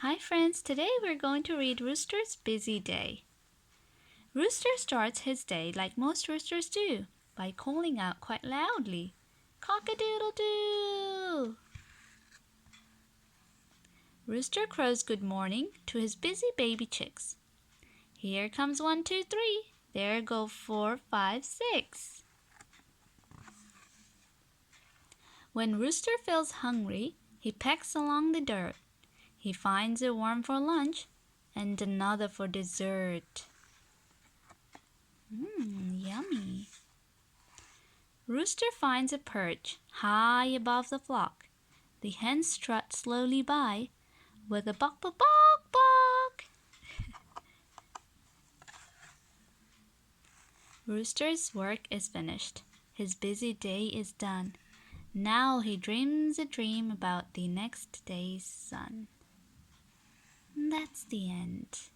Hi friends, today we're going to read Rooster's Busy Day. Rooster starts his day like most roosters do, by calling out quite loudly, "Cock-a-doodle-doo!" Rooster crows good morning to his busy baby chicks. Here comes 1, 2, 3. There go 4, 5, 6. When Rooster feels hungry, he pecks along the dirt. He finds a worm for lunch and another for dessert. Yummy. Rooster finds a perch high above the flock. The hens strut slowly by with a buck, buck, buck, buck. Rooster's work is finished. His busy day is done. Now he dreams a dream about the next day's sun. That's the end.